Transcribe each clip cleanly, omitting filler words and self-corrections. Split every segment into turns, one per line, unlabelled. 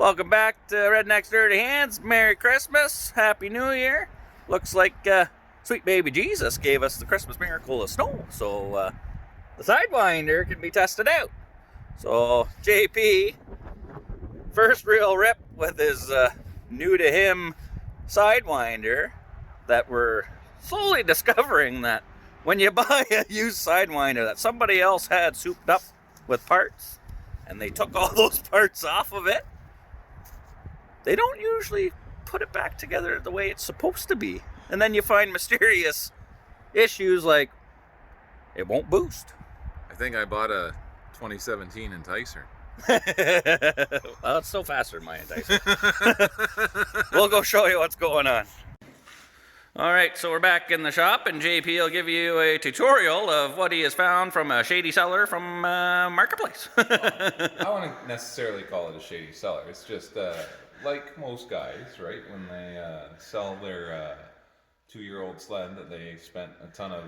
Welcome back to Rednecks Dirty Hands. Merry Christmas. Happy New Year. Looks like sweet baby Jesus gave us the Christmas miracle of snow. So the Sidewinder can be tested out. So JP, first real rip with his new to him Sidewinder that we're slowly discovering that when you buy a used Sidewinder that somebody else had souped up with parts and they took all those parts off of it, they don't usually put it back together the way it's supposed to be. And then you find mysterious issues like it won't boost.
I think I bought a 2017 Enticer.
Well, it's still faster than my Enticer. We'll go show you what's going on. All right, so we're back in the shop, and JP will give you a tutorial of what he has found from a shady seller from Marketplace.
I wouldn't necessarily call it a shady seller. It's just like most guys, right? When they sell their 2-year-old sled that they spent a ton of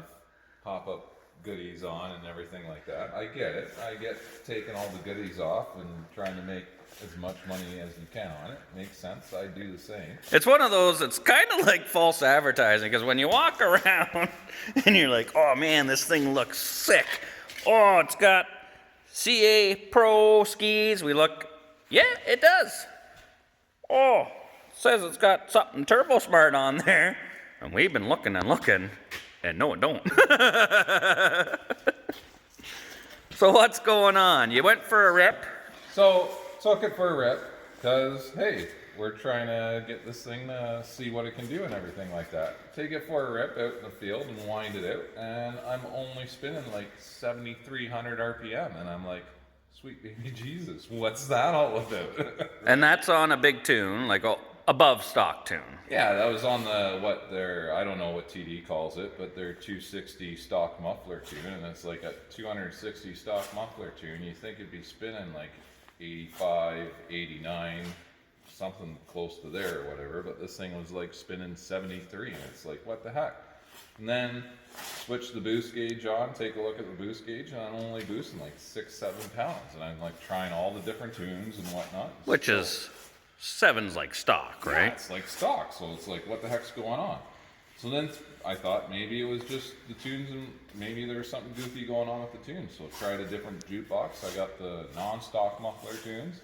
pop-up goodies on and everything like that. I get it. I get taking all the goodies off and trying to make as much money as you can on it. Makes sense. I do the same.
It's one of those, it's kind of like false advertising, because when you walk around and you're like, oh man, this thing looks sick. Oh, it's got CA Pro skis. We look, yeah, it does. Oh, it says it's got something Turbo Smart on there. And we've been looking and looking, and no, it don't. So what's going on? You went for a rip?
So, took it for a rip, because, hey, we're trying to get this thing to see what it can do and everything like that. Take it for a rip out in the field and wind it out, and I'm only spinning like 7,300 RPM, and I'm like, sweet baby Jesus, what's that all about?
And that's on a big tune, like above stock tune.
Yeah, that was on I don't know what TD calls it, but their 260 stock muffler tune, and it's like a 260 stock muffler tune. You think it'd be spinning like 85, 89, something close to there or whatever, but this thing was like spinning 73, and it's like, what the heck? And then switch the boost gauge on, take a look at the boost gauge, and I'm only boosting like 6-7 pounds, and I'm like trying all the different tunes and whatnot.
Which is 7's like stock, right?
Yeah, it's like stock, so it's like, what the heck's going on? So then I thought maybe it was just the tunes, and maybe there was something goofy going on with the tunes. So tried a different jukebox. I got the non-stock muffler tunes.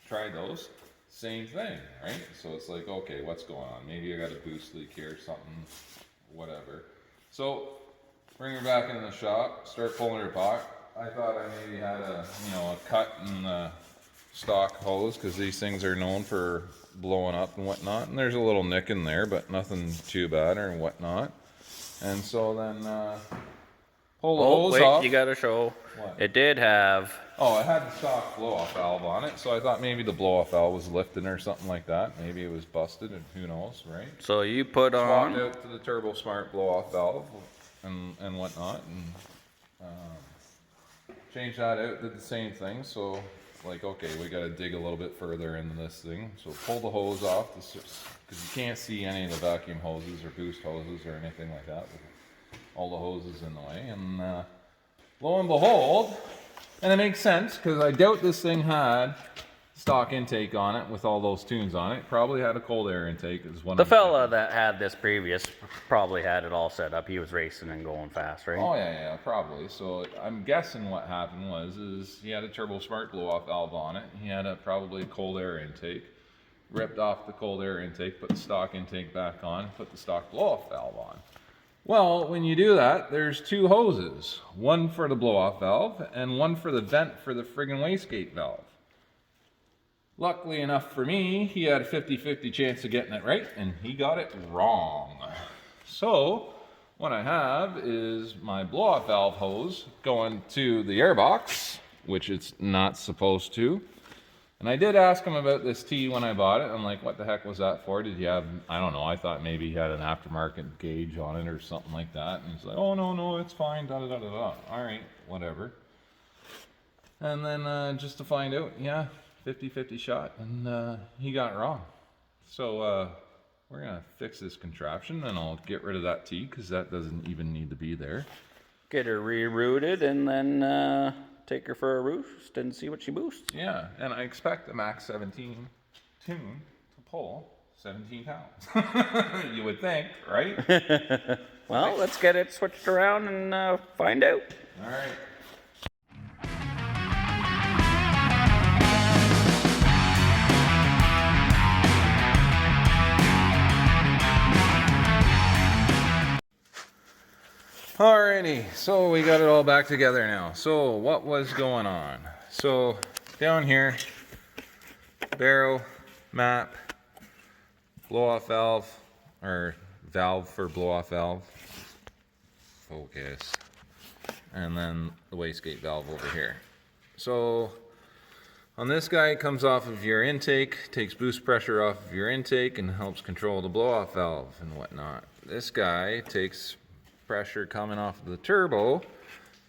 Tried those. Same thing, right? So it's like, okay, what's going on? Maybe I got a boost leak here, something, whatever. So bring her back into the shop, start pulling her apart. I thought I maybe had a cut in the stock hose, because these things are known for blowing up and whatnot, and there's a little nick in there, but nothing too bad or whatnot. And so then pull the hose off.
You gotta show.
What?
It did have.
Oh, it had the stock blow-off valve on it, so I thought maybe the blow-off valve was lifting or something like that. Maybe it was busted, and who knows, right?
So you put
Swapped
on.
out to the Turbo Smart blow-off valve and whatnot, and changed that out, did the same thing. So like, okay, we got to dig a little bit further into this thing. So pull the hose off, because you can't see any of the vacuum hoses or boost hoses or anything like that with all the hoses in the way. And lo and behold, and it makes sense, because I doubt this thing had stock intake on it with all those tunes on it. Probably had a cold air intake. Is one.
The fella that had this previous probably had it all set up. He was racing and going fast, right?
Oh yeah, probably. So I'm guessing what happened is he had a Turbo Smart blow-off valve on it. He had probably a cold air intake. Ripped off the cold air intake, put the stock intake back on, put the stock blow-off valve on. Well, when you do that, there's 2 hoses. One for the blow-off valve and one for the vent for the friggin' wastegate valve. Luckily enough for me, he had a 50-50 chance of getting it right, and he got it wrong. So what I have is my blow-off valve hose going to the airbox, which it's not supposed to. And I did ask him about this tee when I bought it. I'm like, what the heck was that for? Did you have, I don't know, I thought maybe he had an aftermarket gauge on it or something like that. And he's like, oh, no, it's fine, da-da-da-da-da. All right, whatever. And then just to find out, yeah, 50-50 shot, and he got it wrong. So we're gonna fix this contraption, and I'll get rid of that tee, because that doesn't even need to be there.
Get her rerouted, and then take her for a roost and see what she boosts.
Yeah, and I expect the Max 17 tune to pull 17 pounds. You would think, right?
Well, let's get it switched around and find out.
All right. Alrighty, so we got it all back together now. So what was going on? So down here, barrel, map, blow off valve, or valve for blow off valve, focus, and then the wastegate valve over here. So on this guy, it comes off of your intake, takes boost pressure off of your intake and helps control the blow off valve and whatnot. This guy takes pressure coming off of the turbo.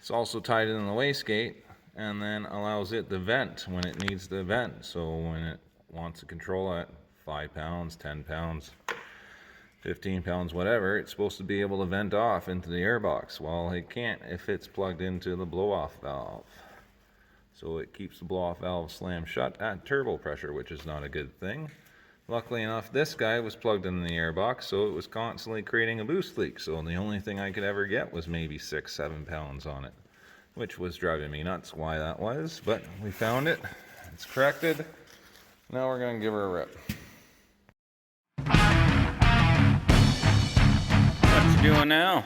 It's also tied in the wastegate and then allows it to vent when it needs to vent. So when it wants to control at 5 pounds, 10 pounds, 15 pounds, whatever, it's supposed to be able to vent off into the airbox. Well, it can't if it's plugged into the blow-off valve. So it keeps the blow-off valve slammed shut at turbo pressure, which is not a good thing. Luckily enough, this guy was plugged in the airbox, so it was constantly creating a boost leak. So the only thing I could ever get was maybe 6-7 pounds on it, which was driving me nuts why that was. But we found it. It's corrected. Now we're going to give her a rip.
What you doing now?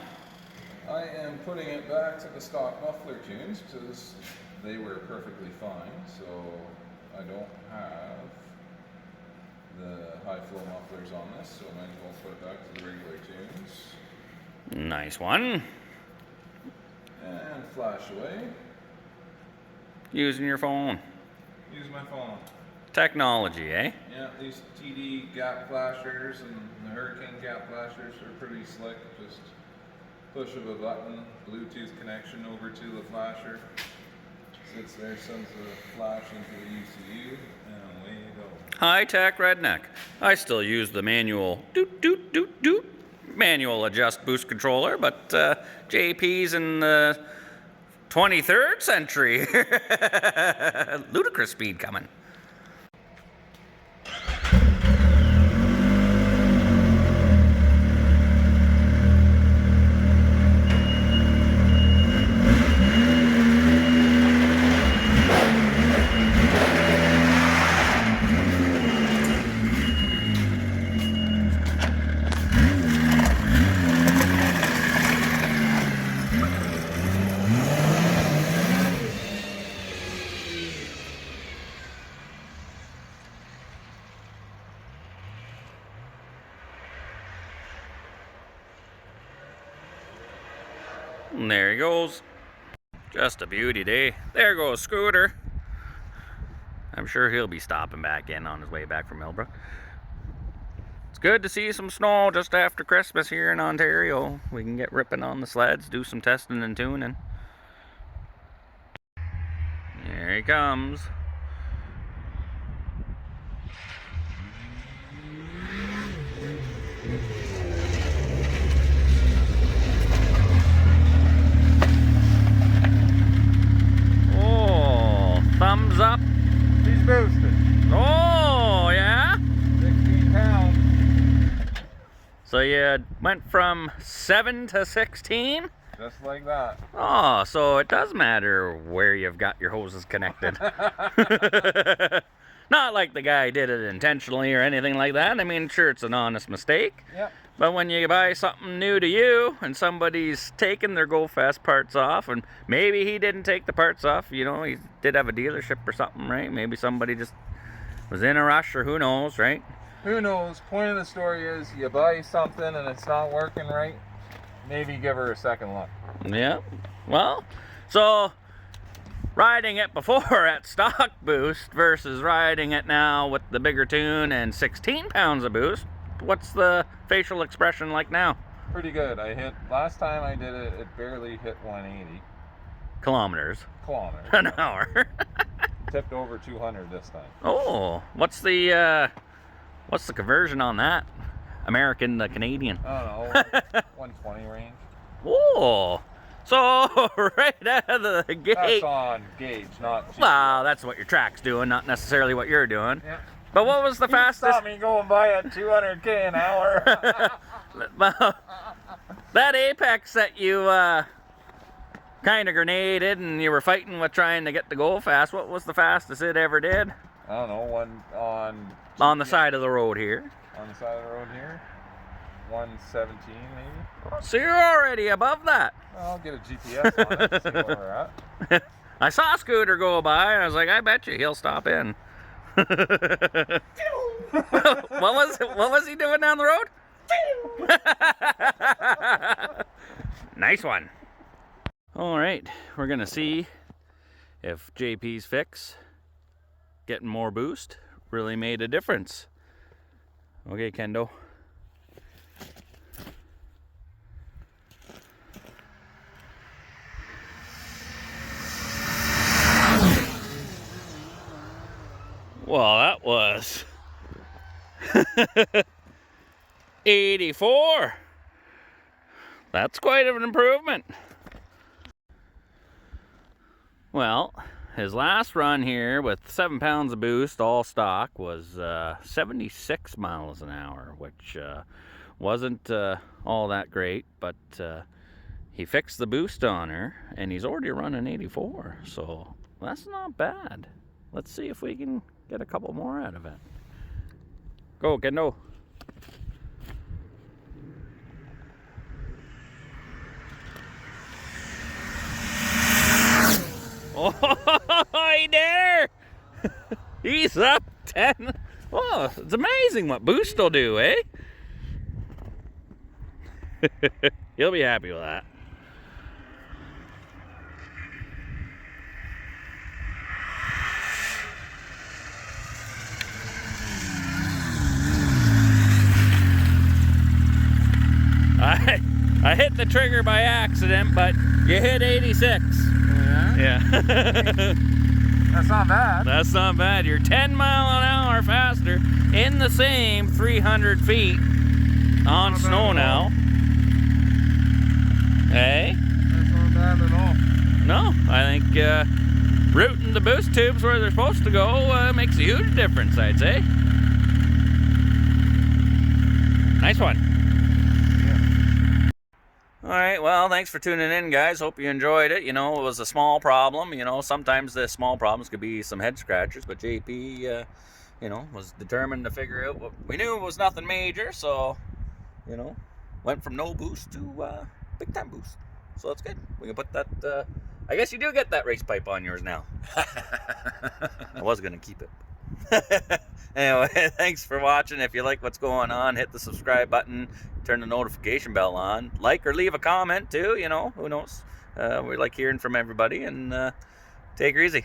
I am putting it back to the stock muffler tunes because they were perfectly fine. So I don't have the high flow mufflers on this, so I might as well put it back to the regular tunes.
Nice one.
And flash away.
Using your phone.
Use my phone.
Technology, eh?
Yeah, these TD gap flashers and the Hurricane gap flashers are pretty slick. Just push of a button, Bluetooth connection over to the flasher. Sits there, sends the flash into the ECU, and away you go.
High-tech redneck. I still use the manual doot doot doot doot manual adjust boost controller, but JP's in the 23rd century. Ludicrous speed coming. And there he goes. Just a beauty day. There goes Scooter. I'm sure he'll be stopping back in on his way back from Millbrook. It's good to see some snow just after Christmas here in Ontario. We can get ripping on the sleds, do some testing and tuning. Here he comes. Thumbs up.
He's boosted.
Oh, yeah?
16 pounds.
So you went from 7 to 16?
Just like that.
Oh, so it does matter where you've got your hoses connected. Not like the guy did it intentionally or anything like that. I mean, sure, it's an honest mistake.
Yep.
But when you buy something new to you and somebody's taking their Go Fast parts off, and maybe he didn't take the parts off, you know, he did have a dealership or something, right? Maybe somebody just was in a rush, or who knows, right?
Who knows? Point of the story is you buy something and it's not working right, maybe give her a second look.
Yeah. Well, so riding it before at stock boost versus riding it now with the bigger tune and 16 pounds of boost, what's the facial expression like now?
Pretty good. Last time I did it, it barely hit 180
kilometers
an
hour.
Tipped over 200 this time.
Oh, what's the conversion on that? American to Canadian.
I don't know, 120 range.
Oh, so right right out of the gate.
That's on gauge, not GPS.
Well, that's what your track's doing, not necessarily what you're doing.
Yeah.
But what was the fastest?
Stop me going by at 200k an hour.
Well, that apex that you kind of grenaded and you were fighting with trying to get to go fast, what was the fastest it ever did?
I don't know, one
On the side of the road here.
On the side of the road here? 117 maybe?
So you're already above that.
Well, I'll get a GPS on it to see where we're at.
I saw a scooter go by and I was like, I bet you he'll stop in. what was he doing down the road? Nice one. All right, we're gonna see if JP's fix, getting more boost, really made a difference. Okay, Kendo. Well, that was 84. That's quite an improvement. Well, his last run here with 7 pounds of boost, all stock, was 76 miles an hour, which wasn't all that great, but he fixed the boost on her, and he's already running 84, so that's not bad. Let's see if we can get a couple more out of it. Go, Kendo. Oh, he did her! He's up 10. Oh, it's amazing what boost will do, eh? He'll be happy with that. I hit the trigger by accident, but you hit 86.
Yeah?
Yeah.
That's not bad.
That's not bad. You're 10 mile an hour faster in the same 300 feet on snow now. Hey?
That's not bad at all.
No, I think routing the boost tubes where they're supposed to go makes a huge difference, I'd say. Nice one. Alright, well, thanks for tuning in, guys. Hope you enjoyed it. You know, it was a small problem. You know, sometimes the small problems could be some head scratchers, but JP, you know, was determined to figure out what we knew was nothing major, so, you know, went from no boost to big time boost. So that's good. We can put that, I guess you do get that race pipe on yours now. I was going to keep it. Anyway, thanks for watching. If you like what's going on, hit the subscribe button, turn the notification bell on, like or leave a comment too, you know, who knows. We like hearing from everybody, and take her easy.